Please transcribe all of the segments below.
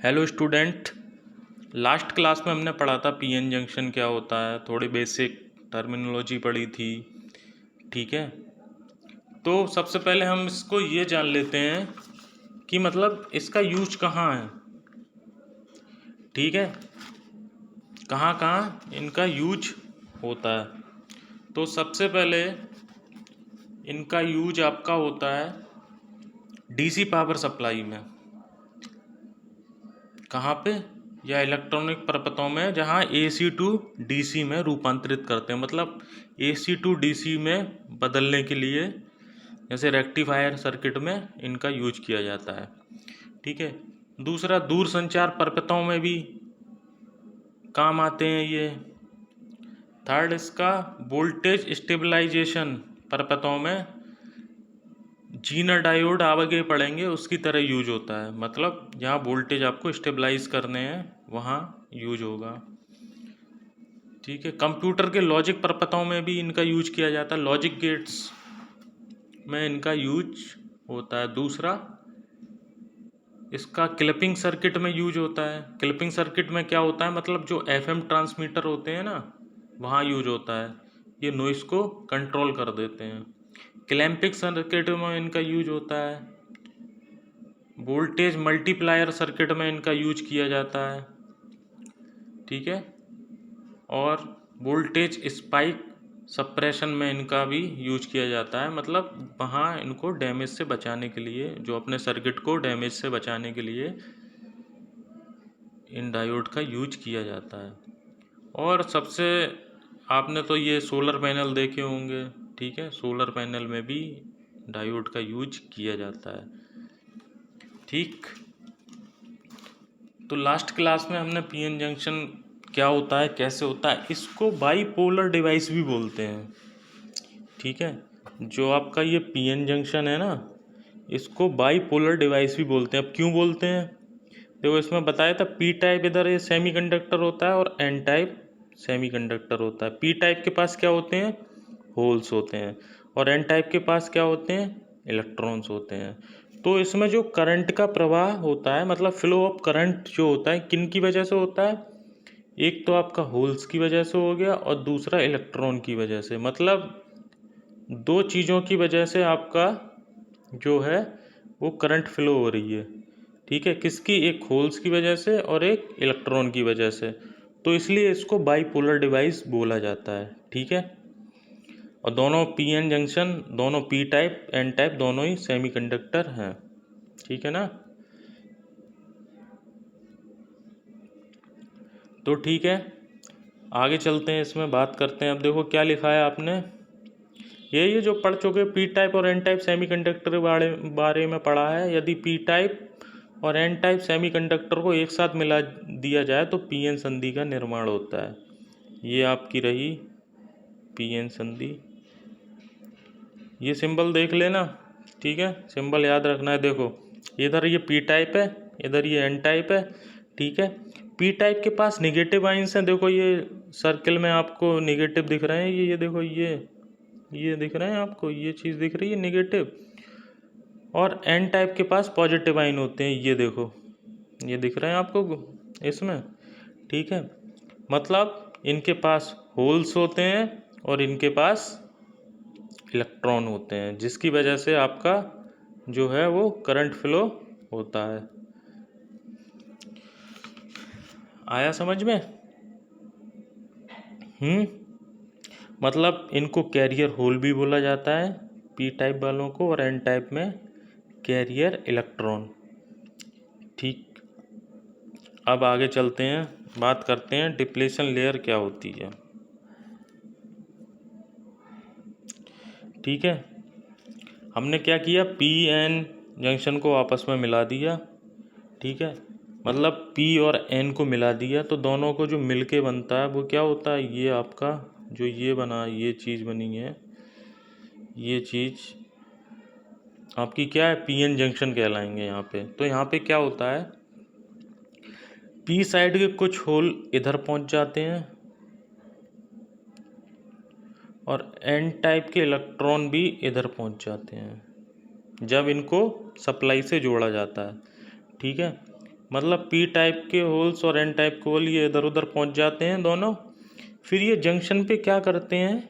Hello student. Last class में हमने पढ़ा था पीएन जंक्शन क्या होता है, थोड़ी बेसिक टर्मिनोलॉजी पढ़ी थी। ठीक है, तो सबसे पहले हम इसको ये जान लेते हैं कि मतलब इसका यूज कहाँ है। ठीक है, कहाँ कहाँ इनका यूज होता है। तो सबसे पहले इनका यूज आपका होता है डीसी पावर सप्लाई में। कहाँ पे? या इलेक्ट्रॉनिक परपथों में जहाँ एसी टू डीसी में रूपांतरित करते हैं, मतलब एसी टू डीसी में बदलने के लिए, जैसे रेक्टिफायर सर्किट में इनका यूज किया जाता है। ठीक है, दूसरा दूर संचार परपथों में भी काम आते हैं ये। थर्ड इसका वोल्टेज स्टेबलाइजेशन परपथों में, जीनर डायोड आगे पढ़ेंगे उसकी तरह यूज होता है, मतलब जहाँ वोल्टेज आपको स्टेबलाइज करने हैं वहाँ यूज होगा। ठीक है, कंप्यूटर के लॉजिक परपथों में भी इनका यूज किया जाता है, लॉजिक गेट्स में इनका यूज होता है। दूसरा इसका क्लिपिंग सर्किट में यूज होता है। क्लिपिंग सर्किट में क्या होता है, मतलब जो एफएम ट्रांसमीटर होते हैं ना, वहाँ यूज होता है। ये नॉइस को कंट्रोल कर देते हैं। क्लैंपिंग सर्किट में इनका यूज होता है। वोल्टेज मल्टीप्लायर सर्किट में इनका यूज किया जाता है। ठीक है, और वोल्टेज स्पाइक सप्रेशन में इनका भी यूज किया जाता है, मतलब वहाँ इनको डैमेज से बचाने के लिए, जो अपने सर्किट को डैमेज से बचाने के लिए इन डायोड का यूज किया जाता है। और सबसे आपने तो ये सोलर पैनल देखे होंगे। ठीक है, सोलर पैनल में भी डायोड का यूज किया जाता है। ठीक, तो लास्ट क्लास में हमने पीएन जंक्शन क्या होता है, कैसे होता है, इसको बाईपोलर डिवाइस भी बोलते हैं। ठीक है, जो आपका ये पीएन जंक्शन है ना, इसको बाईपोलर डिवाइस भी बोलते हैं। अब क्यों बोलते हैं, देखो इसमें बताया था पी टाइप इधर ये सेमीकंडक्टर होता है और एन टाइप सेमीकंडक्टर होता है। पी टाइप के पास क्या होते हैं, होल्स होते हैं, और एन टाइप के पास क्या होते हैं, इलेक्ट्रॉन्स होते हैं। तो इसमें जो करंट का प्रवाह होता है, मतलब फ्लो ऑफ करंट जो होता है, किन की वजह से होता है, एक तो आपका होल्स की वजह से हो गया और दूसरा इलेक्ट्रॉन की वजह से, मतलब दो चीज़ों की वजह से आपका जो है वो करंट फ्लो हो रही है। ठीक है, किसकी, एक होल्स की वजह से और एक इलेक्ट्रॉन की वजह से। तो इसलिए इसको बाईपोलर डिवाइस बोला जाता है। ठीक है, और दोनों पीएन जंक्शन, दोनों पी टाइप एन टाइप दोनों ही सेमीकंडक्टर हैं। ठीक है ना, तो ठीक है, आगे चलते हैं, इसमें बात करते हैं। अब देखो क्या लिखा है आपने, ये जो पढ़ चुके पी टाइप और एन टाइप सेमीकंडक्टर बारे में पढ़ा है। यदि पी टाइप और एन टाइप सेमीकंडक्टर को एक साथ मिला दिया जाए तो पीएन संधि का निर्माण होता है। ये आपकी रही पीएन संधि, ये सिंबल देख लेना। ठीक है, सिंबल याद रखना है। देखो इधर ये पी टाइप है, इधर ये एन टाइप है। ठीक है, पी टाइप के पास निगेटिव आइंस हैं। देखो ये सर्किल में आपको निगेटिव दिख रहे हैं, ये देखो ये दिख रहे हैं आपको, ये चीज़ दिख रही है निगेटिव। और एन टाइप के पास पॉजिटिव आइन होते हैं, ये देखो ये दिख रहे हैं आपको इसमें। ठीक है, मतलब इनके पास होल्स होते हैं और इनके पास इलेक्ट्रॉन होते हैं, जिसकी वजह से आपका जो है वो करंट फ्लो होता है। आया समझ में? मतलब इनको कैरियर होल भी बोला जाता है, पी टाइप वालों को, और एन टाइप में कैरियर इलेक्ट्रॉन। ठीक, अब आगे चलते हैं, बात करते हैं डिप्लेशन लेयर क्या होती है। ठीक है, हमने क्या किया, पी एन जंक्शन को आपस में मिला दिया। ठीक है, मतलब पी और एन को मिला दिया, तो दोनों को जो मिलके बनता है वो क्या होता है, ये आपका जो ये बना, ये चीज़ बनी है, ये चीज़ आपकी क्या है, पीएन जंक्शन कहलाएंगे यहाँ पे। तो यहाँ पे क्या होता है, पी साइड के कुछ होल इधर पहुँच जाते हैं और एन टाइप के इलेक्ट्रॉन भी इधर पहुँच जाते हैं जब इनको सप्लाई से जोड़ा जाता है। ठीक है, मतलब पी टाइप के होल्स और एन टाइप के होल ये इधर उधर पहुंच जाते हैं दोनों। फिर ये जंक्शन पे क्या करते हैं,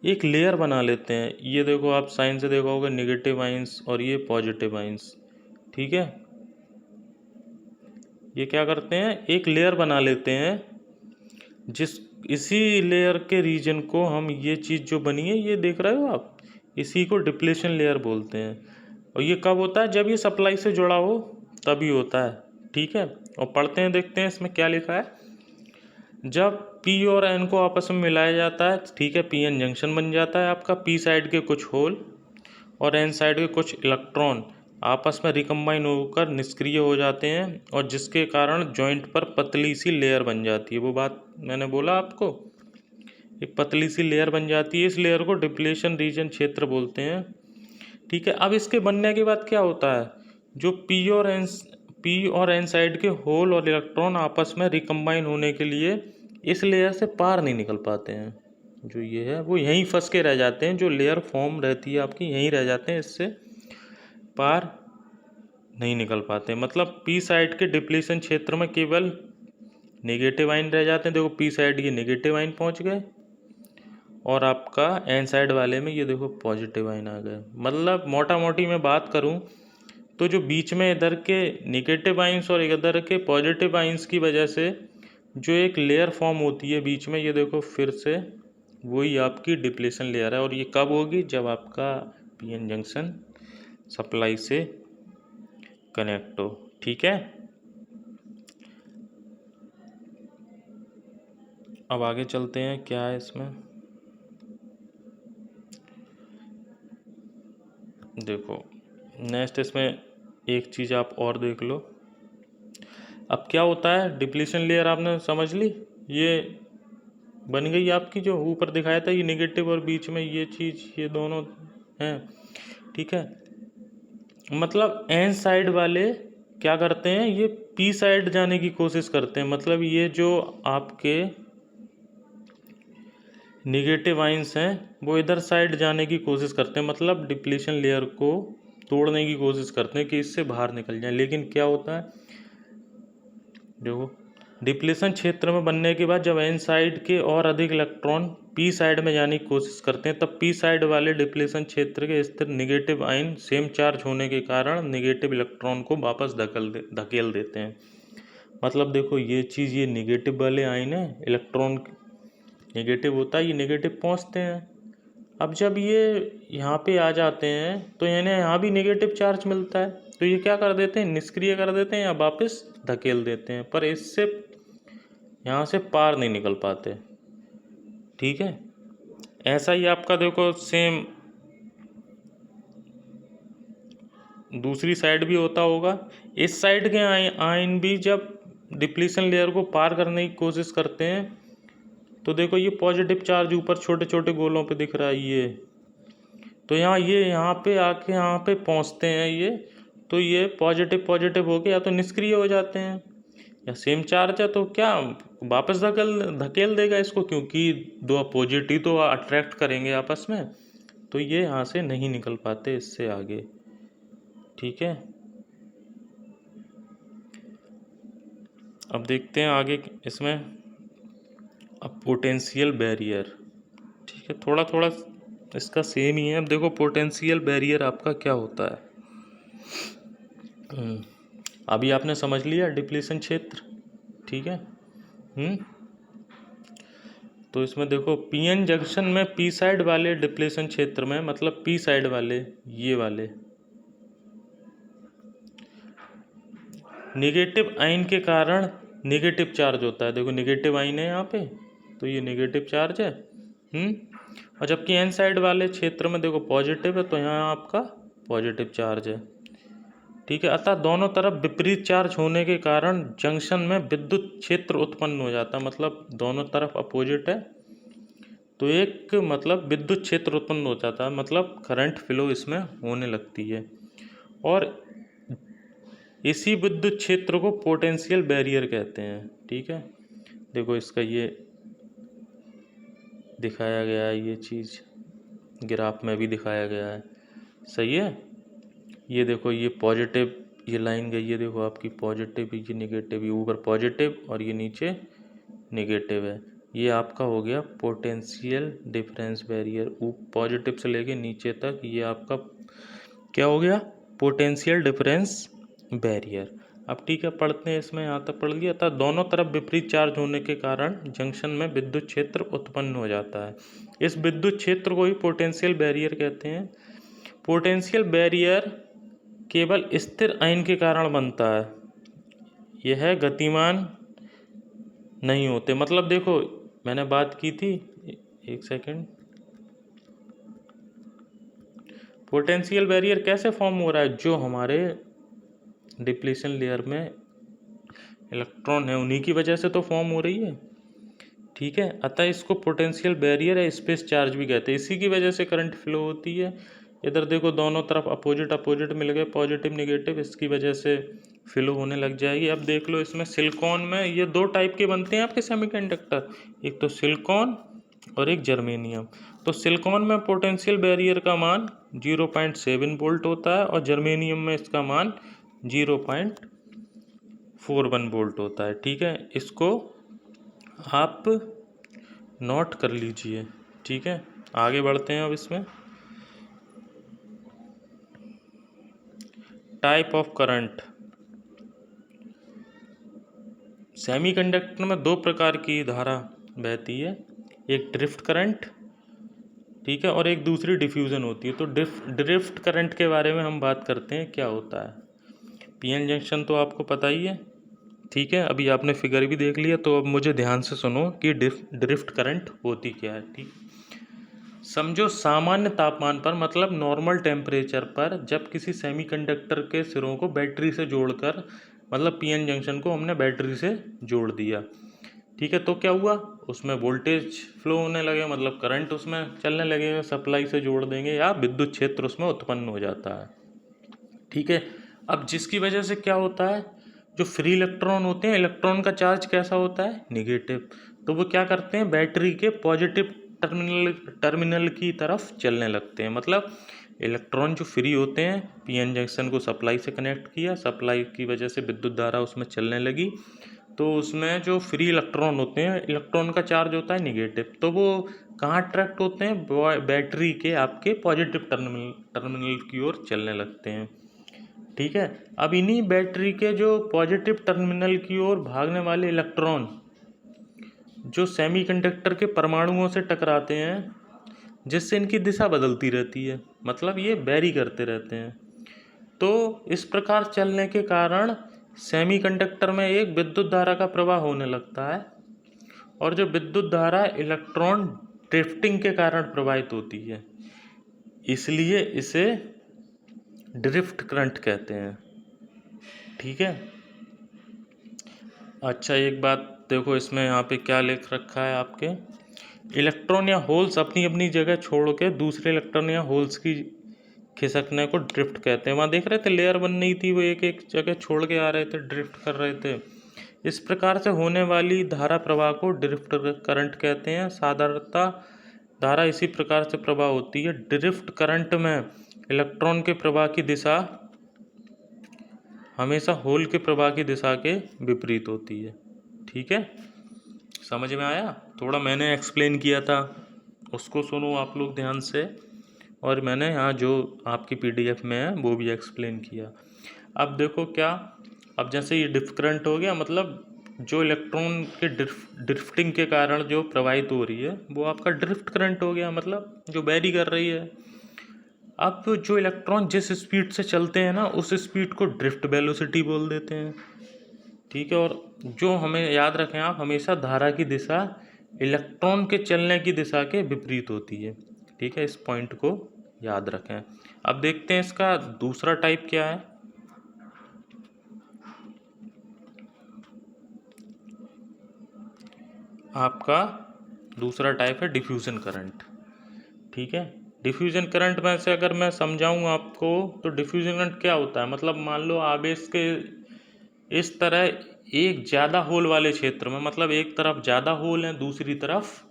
एक लेयर बना लेते हैं। ये देखो आप साइन से देखा होगा, नेगेटिव आइंस और ये पॉजिटिव आइंस। ठीक है, ये क्या करते हैं, एक लेयर बना लेते हैं, जिस इसी लेयर के रीजन को हम, ये चीज़ जो बनी है ये देख रहे हो आप, इसी को डिप्लेशन लेयर बोलते हैं। और ये कब होता है, जब ये सप्लाई से जुड़ा हो तभी होता है। ठीक है, और पढ़ते हैं, देखते हैं इसमें क्या लिखा है। जब पी और एन को आपस में मिलाया जाता है, ठीक है, पी एन जंक्शन बन जाता है आपका। पी साइड के कुछ होल और एन साइड के कुछ इलेक्ट्रॉन आपस में रिकम्बाइन होकर निष्क्रिय हो जाते हैं, और जिसके कारण जॉइंट पर पतली सी लेयर बन जाती है। वो बात मैंने बोला आपको, एक पतली सी लेयर बन जाती है। इस लेयर को डिप्लेशन रीजन क्षेत्र बोलते हैं। ठीक है, अब इसके बनने के बाद क्या होता है, जो पी और एन साइड के होल और इलेक्ट्रॉन आपस में रिकम्बाइन होने के लिए इस लेयर से पार नहीं निकल पाते हैं। जो ये है वो यहीं फंस के रह जाते हैं, जो लेयर फॉर्म रहती है आपकी यहीं रह जाते हैं, इससे पार नहीं निकल पाते। मतलब पी साइड के डिप्लीशन क्षेत्र में केवल नेगेटिव आयन रह जाते हैं। देखो पी साइड ये नेगेटिव आयन पहुंच गए, और आपका एन साइड वाले में ये देखो पॉजिटिव आयन आ गए। मतलब मोटा मोटी मैं बात करूं तो जो बीच में इधर के नेगेटिव आयंस और इधर के पॉजिटिव आयंस की वजह से जो एक लेयर फॉर्म होती है बीच में, ये देखो फिर से वही आपकी डिप्लेशन लेयर है। और ये कब होगी, जब आपका पीएन जंक्शन सप्लाई से कनेक्ट हो। ठीक है, अब आगे चलते हैं, क्या है इसमें देखो। नेक्स्ट इसमें एक चीज़ आप और देख लो। अब क्या होता है, डिप्लीशन लेयर आपने समझ ली, ये बन गई आपकी, जो ऊपर दिखाया था ये नेगेटिव और बीच में ये चीज़, ये दोनों हैं। ठीक है, मतलब एन साइड वाले क्या करते हैं, ये पी साइड जाने की कोशिश करते हैं। मतलब ये जो आपके निगेटिव आइंस हैं वो इधर साइड जाने की कोशिश करते हैं, मतलब डिप्लीशन लेयर को तोड़ने की कोशिश करते हैं कि इससे बाहर निकल जाए। लेकिन क्या होता है, देखो डिप्लीशन क्षेत्र में बनने के बाद जब एन साइड के और अधिक इलेक्ट्रॉन पी साइड में जाने की कोशिश करते हैं, तब पी साइड वाले डिप्लीशन क्षेत्र के स्थिर निगेटिव आयन सेम चार्ज होने के कारण निगेटिव इलेक्ट्रॉन को वापस धकेल देते हैं। मतलब देखो ये चीज़, ये निगेटिव वाले आयन है, इलेक्ट्रॉन नेगेटिव होता है, ये नेगेटिव पहुंचते हैं। अब जब ये यहाँ पे आ जाते हैं तो इन्हें यहाँ भी नेगेटिव चार्ज मिलता है, तो ये क्या कर देते हैं, निष्क्रिय कर देते हैं या वापस धकेल देते हैं, पर इससे यहाँ से पार नहीं निकल पाते। ठीक है, ऐसा ही आपका देखो सेम दूसरी साइड भी होता होगा। इस साइड के आयन भी जब डिप्लीशन लेयर को पार करने की कोशिश करते हैं, तो देखो ये पॉजिटिव चार्ज ऊपर छोटे छोटे गोलों पे दिख रहा है ये, तो यहाँ पे आके यहाँ पे पहुँचते हैं ये, तो ये पॉजिटिव पॉजिटिव होके या तो निष्क्रिय हो जाते हैं, या सेम चार्ज है तो क्या वापस धकेल धकेल देगा इसको, क्योंकि दो अपोजिट ही तो अट्रैक्ट करेंगे आपस में, तो ये यहाँ से नहीं निकल पाते इससे आगे। ठीक है, अब देखते हैं आगे इसमें, अब पोटेंशियल बैरियर। ठीक है, थोड़ा थोड़ा इसका सेम ही है। अब देखो पोटेंशियल बैरियर आपका क्या होता है। अभी आपने समझ लिया डिप्लीशन क्षेत्र। ठीक है, तो इसमें देखो पीएन जंक्शन में पी साइड वाले डिप्लेशन क्षेत्र में, मतलब पी साइड वाले ये वाले नेगेटिव आयन के कारण नेगेटिव चार्ज होता है। देखो नेगेटिव आयन है यहाँ पे, तो ये नेगेटिव चार्ज है। और जबकि एन साइड वाले क्षेत्र में देखो पॉजिटिव है, तो यहाँ आपका पॉजिटिव चार्ज है। ठीक है, अतः दोनों तरफ विपरीत चार्ज होने के कारण जंक्शन में विद्युत क्षेत्र उत्पन्न हो जाता है। मतलब दोनों तरफ अपोजिट है तो एक मतलब विद्युत क्षेत्र उत्पन्न हो जाता है, मतलब करंट फ्लो इसमें होने लगती है। और इसी विद्युत क्षेत्र को पोटेंशियल बैरियर कहते हैं। ठीक है, देखो इसका ये दिखाया गया है, ये चीज़ ग्राफ में भी दिखाया गया है। सही है, ये देखो ये पॉजिटिव ये लाइन गई है, देखो आपकी पॉजिटिव, ये नेगेटिव, ये ऊपर पॉजिटिव और ये नीचे नेगेटिव है। ये आपका हो गया पोटेंशियल डिफरेंस बैरियर, पॉजिटिव से लेके नीचे तक ये आपका क्या हो गया, पोटेंशियल डिफरेंस बैरियर। अब ठीक है, पढ़ते हैं इसमें, यहाँ तक पढ़ लिया था। दोनों तरफ विपरीत चार्ज होने के कारण जंक्शन में विद्युत क्षेत्र उत्पन्न हो जाता है। इस विद्युत क्षेत्र को ही पोटेंशियल बैरियर कहते हैं। पोटेंशियल बैरियर केवल स्थिर आयन के कारण बनता है, यह गतिमान नहीं होते। मतलब देखो मैंने बात की थी, एक सेकेंड, पोटेंशियल बैरियर कैसे फॉर्म हो रहा है, जो हमारे डिप्लीशन लेयर में इलेक्ट्रॉन है उन्हीं की वजह से तो फॉर्म हो रही है, ठीक है। अतः इसको पोटेंशियल बैरियर या स्पेस चार्ज भी कहते हैं। इसी की वजह से करंट फ्लो होती है। इधर देखो दोनों तरफ अपोजिट अपोजिट मिल गए, पॉजिटिव नेगेटिव, इसकी वजह से फ्लो होने लग जाएगी। अब देख लो इसमें सिलिकॉन में ये दो टाइप के बनते हैं आपके सेमीकंडक्टर, एक तो सिलिकॉन और एक जर्मेनियम। तो सिलिकॉन में पोटेंशियल बैरियर का मान 0.7 वोल्ट होता है और जर्मेनियम में इसका मान 0.41 वोल्ट होता है, ठीक है। इसको आप नोट कर लीजिए, ठीक है। आगे बढ़ते हैं अब इसमें। टाइप ऑफ करंट, सेमीकंडक्टर में दो प्रकार की धारा बहती है, एक ड्रिफ्ट करंट, ठीक है, और एक दूसरी डिफ्यूज़न होती है। तो ड्रिफ्ट करंट के बारे में हम बात करते हैं, क्या होता है। पीएन जंक्शन तो आपको पता ही है, ठीक है, अभी आपने फिगर भी देख लिया। तो अब मुझे ध्यान से सुनो कि ड्रिफ्ट करंट होती क्या है, ठीक। समझो सामान्य तापमान पर, मतलब नॉर्मल टेम्परेचर पर, जब किसी सेमीकंडक्टर के सिरों को बैटरी से जोड़कर, मतलब पीएन जंक्शन को हमने बैटरी से जोड़ दिया, ठीक है, तो क्या हुआ, उसमें वोल्टेज फ्लो होने लगे, मतलब करंट उसमें चलने लगेगा, सप्लाई से जोड़ देंगे या विद्युत क्षेत्र उसमें उत्पन्न हो जाता है, ठीक है। अब जिसकी वजह से क्या होता है, जो फ्री इलेक्ट्रॉन होते हैं, इलेक्ट्रॉन का चार्ज कैसा होता है, नेगेटिव, तो वो क्या करते हैं, बैटरी के पॉजिटिव टर्मिनल की तरफ चलने लगते हैं। मतलब इलेक्ट्रॉन जो फ्री होते हैं, पीएन जंक्शन को सप्लाई से कनेक्ट किया, सप्लाई की वजह से विद्युत धारा उसमें चलने लगी, तो उसमें जो फ्री इलेक्ट्रॉन होते हैं, इलेक्ट्रॉन का चार्ज होता है नेगेटिव, तो वो कहाँ अट्रैक्ट होते हैं, बैटरी के आपके पॉजिटिव टर्मिनल की ओर चलने लगते हैं, ठीक है। अब इन्हीं बैटरी के जो पॉजिटिव टर्मिनल की ओर भागने वाले इलेक्ट्रॉन जो सेमीकंडक्टर के परमाणुओं से टकराते हैं, जिससे इनकी दिशा बदलती रहती है, मतलब ये वेरी करते रहते हैं। तो इस प्रकार चलने के कारण सेमीकंडक्टर में एक विद्युत धारा का प्रवाह होने लगता है, और जो विद्युत धारा इलेक्ट्रॉन ड्रिफ्टिंग के कारण प्रवाहित होती है, इसलिए इसे ड्रिफ्ट करंट कहते हैं, ठीक है। अच्छा एक बात देखो, इसमें यहाँ पे क्या लिख रखा है आपके, इलेक्ट्रॉन या होल्स अपनी अपनी जगह छोड़ के दूसरे इलेक्ट्रॉन या होल्स की खिसकने को ड्रिफ्ट कहते हैं। वहाँ देख रहे थे लेयर बन रही थी, वो एक एक जगह छोड़ के आ रहे थे, ड्रिफ्ट कर रहे थे। इस प्रकार से होने वाली धारा प्रवाह को ड्रिफ्ट करंट कहते हैं। साधारणतः धारा इसी प्रकार से प्रवाह होती है। ड्रिफ्ट करंट में इलेक्ट्रॉन के प्रवाह की दिशा हमेशा होल के प्रवाह की दिशा के विपरीत होती है, ठीक है। समझ में आया, थोड़ा मैंने एक्सप्लेन किया था, उसको सुनो आप लोग ध्यान से, और मैंने यहाँ जो आपकी पीडीएफ में है वो भी एक्सप्लेन किया। अब देखो क्या, अब जैसे ये ड्रिफ्ट करंट हो गया, मतलब जो इलेक्ट्रॉन के ड्रिफ्टिंग के कारण जो प्रवाहित हो रही है वो आपका ड्रिफ्ट करंट हो गया, मतलब जो वेरी कर रही है। अब जो इलेक्ट्रॉन जिस स्पीड से चलते हैं ना, उस स्पीड को ड्रिफ्ट वेलोसिटी बोल देते हैं, ठीक है। और जो हमें याद रखें आप, हमेशा धारा की दिशा इलेक्ट्रॉन के चलने की दिशा के विपरीत होती है, ठीक है, इस पॉइंट को याद रखें। अब देखते हैं इसका दूसरा टाइप क्या है। आपका दूसरा टाइप है डिफ्यूजन करंट, ठीक है। डिफ्यूजन करंट में से अगर मैं समझाऊं आपको, तो डिफ्यूजन करंट क्या होता है, मतलब मान लो आवेश के इस तरह एक ज़्यादा होल वाले क्षेत्र में, मतलब एक तरफ ज़्यादा होल है, दूसरी तरफ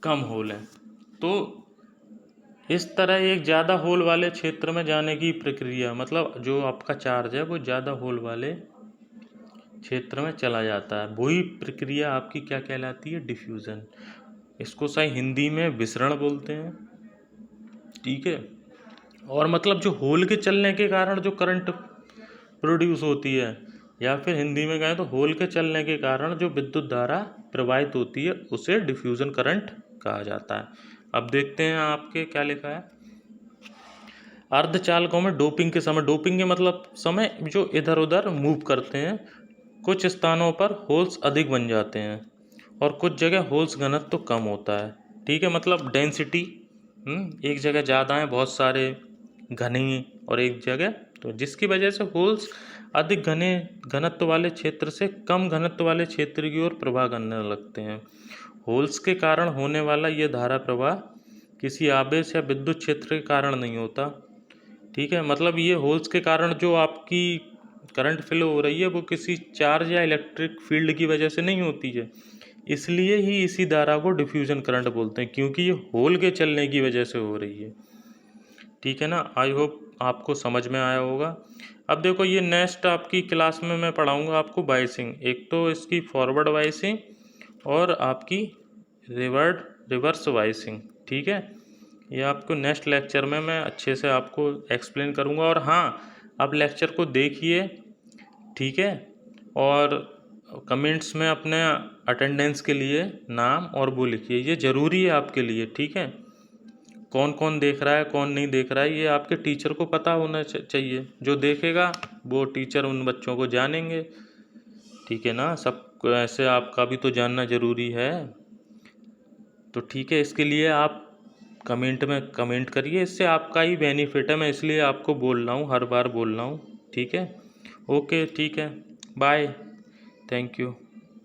कम होल है, तो इस तरह एक ज़्यादा होल वाले क्षेत्र में जाने की प्रक्रिया, मतलब जो आपका चार्ज है वो ज़्यादा होल वाले क्षेत्र में चला जाता है, वही प्रक्रिया आपकी क्या कहलाती है? डिफ्यूज़न। इसको सही हिंदी में विसरण बोलते हैं। ठीक है। और मतलब जो होल के चलने के कारण जो करंट प्रोड्यूस होती है, या फिर हिंदी में कहें तो होल के चलने के कारण जो विद्युत धारा प्रवाहित होती है, उसे डिफ्यूज़न करंट कहा जाता है। अब देखते हैं आपके क्या लिखा है। अर्धचालकों में डोपिंग के समय, डोपिंग के मतलब समय जो इधर उधर मूव करते हैं, कुछ स्थानों पर होल्स अधिक बन जाते हैं और कुछ जगह होल्स घनत्व तो कम होता है। ठीक है, मतलब डेंसिटी एक जगह ज़्यादा है, बहुत सारे घने, और एक जगह तो जिसकी वजह से होल्स अधिक घने घनत्व वाले क्षेत्र से कम घनत्व वाले क्षेत्र की ओर प्रवाह करने लगते हैं। होल्स के कारण होने वाला ये धारा प्रवाह किसी आवेश या विद्युत क्षेत्र के कारण नहीं होता। ठीक है, मतलब ये होल्स के कारण जो आपकी करंट फ्लो हो रही है वो किसी चार्ज या इलेक्ट्रिक फील्ड की वजह से नहीं होती है, इसलिए ही इसी धारा को डिफ्यूजन करंट बोलते हैं, क्योंकि ये होल के चलने की वजह से हो रही है। ठीक है ना, आई होप आपको समझ में आया होगा। अब देखो ये नेक्स्ट आपकी क्लास में मैं पढ़ाऊँगा आपको बाइसिंग, एक तो इसकी फॉरवर्ड बाइसिंग और आपकी रिवर्स बाइसिंग। ठीक है, ये आपको नेक्स्ट लेक्चर में मैं अच्छे से आपको एक्सप्लेन करूँगा। और हाँ, आप लेक्चर को देखिए, ठीक है, और कमेंट्स में अपने अटेंडेंस के लिए नाम और वो लिखिए, ये ज़रूरी है आपके लिए। ठीक है, कौन कौन देख रहा है कौन नहीं देख रहा है ये आपके टीचर को पता होना चाहिए, जो देखेगा वो टीचर उन बच्चों को जानेंगे। ठीक है ना, सब ऐसे आपका भी तो जानना ज़रूरी है। तो ठीक है, इसके लिए आप कमेंट में कमेंट करिए, इससे आपका ही बेनिफिट है, मैं इसलिए आपको बोल रहा हूँ, हर बार बोल रहा हूँ। ठीक है, ओके, ठीक है, बाय, थैंक यू।